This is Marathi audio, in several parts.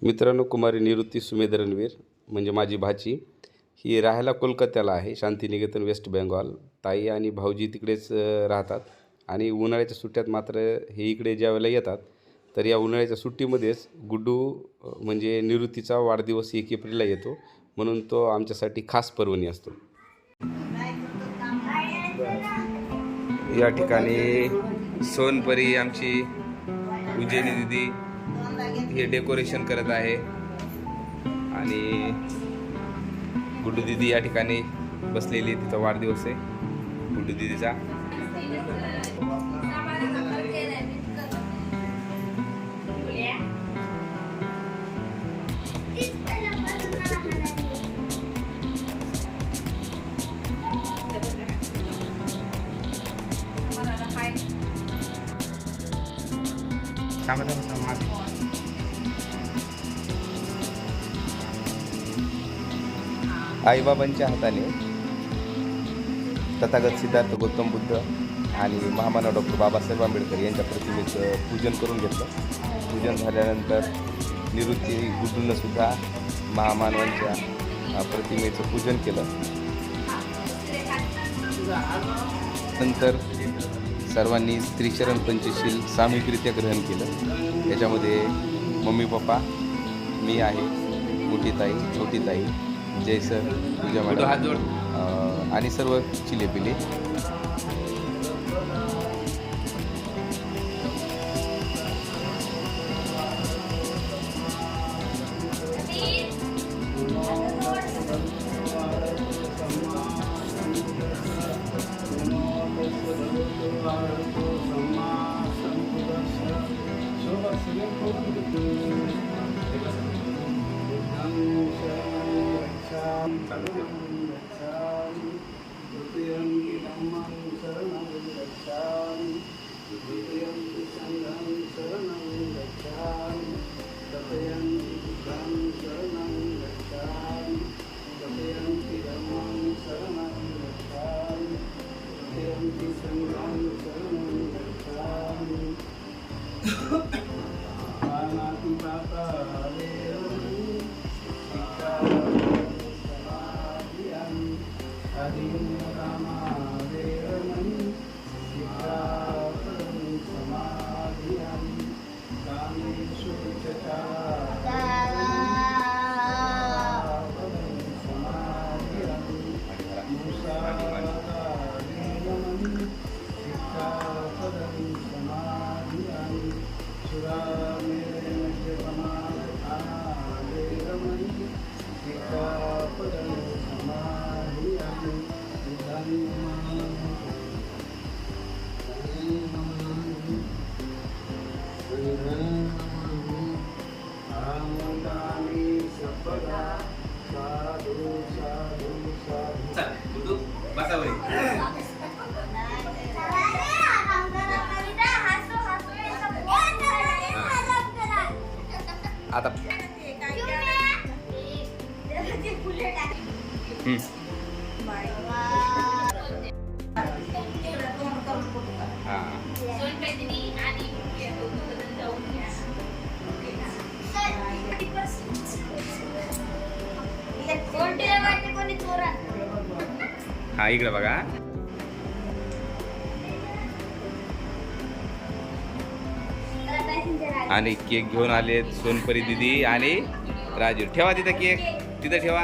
मित्रांनो, कुमारी निवृत्ती सुमेध रणवीर म्हणजे माझी भाची ही राहायला कोलकात्याला आहे, शांतिनिकेतन वेस्ट बेंगॉल. ताई आणि भाऊजी तिकडेच राहतात आणि उन्हाळ्याच्या सुट्ट्यात मात्र हे इकडे ज्यावेळेला येतात तर या उन्हाळ्याच्या सुट्टीमध्येच गुड्डू म्हणजे निवृत्तीचा वाढदिवस 1 एप्रिलला येतो, म्हणून तो आमच्यासाठी खास पर्वणी असतो. या ठिकाणी सोनपरी आमची उज्जैनी दिदी हे डेकोरेशन करत आहे आणि गुड्डू दिदी या ठिकाणी बसलेली, तिचा वाढदिवस आहे गुड्डू दिदीचा. आईबाबांच्या हाताने तथागत सिद्धार्थ गौतम बुद्ध आणि महामानव डॉक्टर बाबासाहेब आंबेडकर यांच्या प्रतिमेचं पूजन करून घेतलं. पूजन झाल्यानंतर निवृत्ती गुड्डूनं सुद्धा महामानवांच्या प्रतिमेचं पूजन केलं. नंतर सर्वांनी स्त्रीचरण पंचशील सामूहिकरित्या ग्रहण केलं. याच्यामध्ये मम्मी पप्पा, मी आहे, मोठी ताई, छोटी ताई, जय सर, पूजा मॅडम आणि सर्व चिलेपिले. आता हा, इकडे बघा. आणि केक घेऊन आले सोनपरी दिदी आणि राजू. ठेवा तिथं केक, तिथं ठेवा,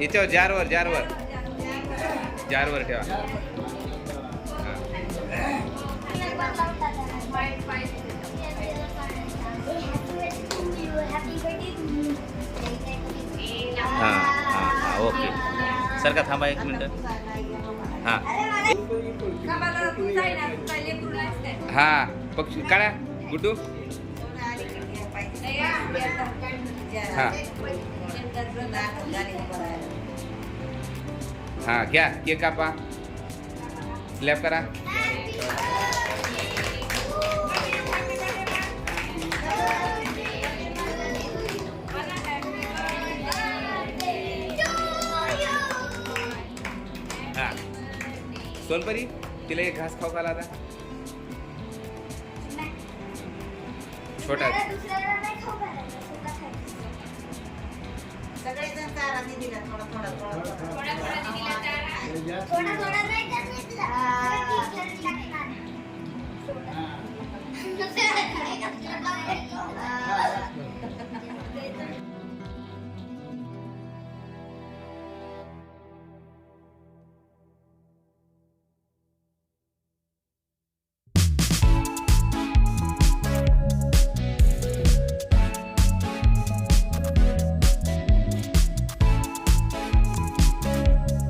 याच्यावर जारवर ठेवा. हां हां हां, ओके. सरका, थांबा 1 मिनिट. हां हां, पक्षी काढा गुड्डू. हां हां, घ्या केक, कापा, स्लॅब करा. हां, सोनपरी तिला एक घास खाऊ घाला आता. छोटा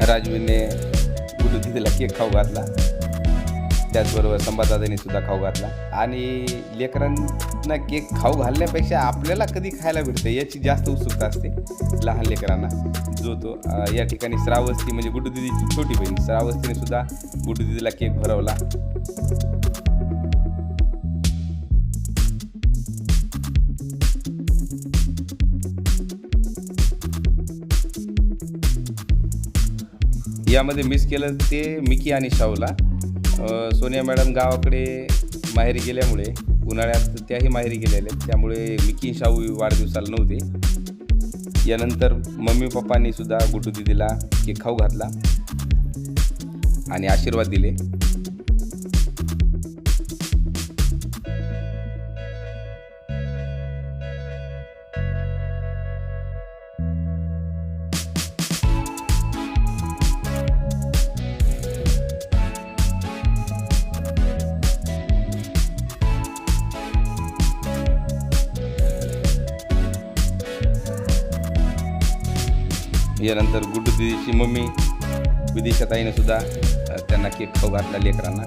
राजवीरने गुड्डू दिदीला केक खाऊ घातला, त्याचबरोबर संभादादांनी सुद्धा खाऊ घातला. आणि लेकरांना केक खाऊ घालण्यापेक्षा आपल्याला कधी खायला भेटतं याची जास्त उत्सुकता असते लहान लेकरांना. जो तो या ठिकाणी श्रावस्ती म्हणजे गुड्डू दिदीची छोटी बहीण श्रावस्तीने सुद्धा गुड्डू दिदीला केक भरवला. यामध्ये मिस केलं ते मिकी आणि शाहूला. सोनिया मॅडम गावाकडे माहेरी गेल्यामुळे उन्हाळ्यात त्याही माहेरी गेलेल्या, त्यामुळे मिकी शाहू वाढदिवसाला नव्हते. यानंतर मम्मी पप्पांनी सुद्धा गुड्डू दिदीला केक खाऊ घातला आणि आशीर्वाद दिले. यानंतर गुड्डू दिदीची मम्मी विदिशा ताईने सुद्धा त्यांना केक खाऊ घातला लेकरांना.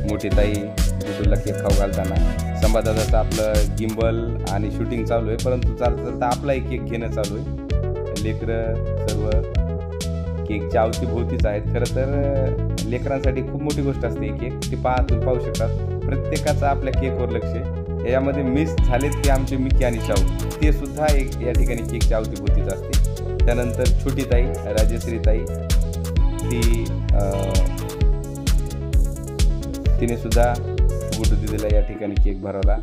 मोठी ताई गुड्डूला केक खाऊ घालताना. संभादादाचं आपलं गिम्बल आणि शूटिंग चालू आहे, परंतु चालता आपलाही केक घेणं चालू आहे. लेकरं सर्व केकच्या अवतीभोवतीच आहेत. खरं तर लेकरांसाठी खूप मोठी गोष्ट असते केक. ते तुम्ही पाहू शकतात प्रत्येकाचं आपल्या केकवर लक्ष आहे. यामध्ये मिस झालेत ते आमचे मिकी आणि शाहू, ते सुद्धा एक या ठिकाणी केकच्या अवतीभोवतीच असते. त्यानंतर छोटी ताई राजश्री ताई तिने सुद्धा गुड्डू दिदीला या ठिकाणी केक भरवला.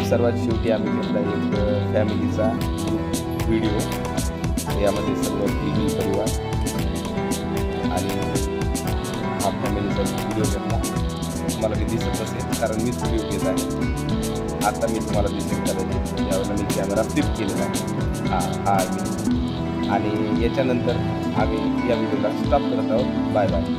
सर्वात शेवटी आम्ही घेतला एक फॅमिलीचा व्हिडिओ. यामध्ये सर्व तिन्ही परिवार आणि हा फॅमिलीचा व्हिडिओ घेतला. तुम्हाला मी दिसत असेल कारण मीच व्हिडिओ घेत आहे. आता मी तुम्हाला दिसेल कदाचित यावेळेला मी कॅमेरा फ्लिप केलेला आहे. हा आणि याच्यानंतर आम्ही या व्हिडिओला स्टॉप करत आहोत. Bye bye.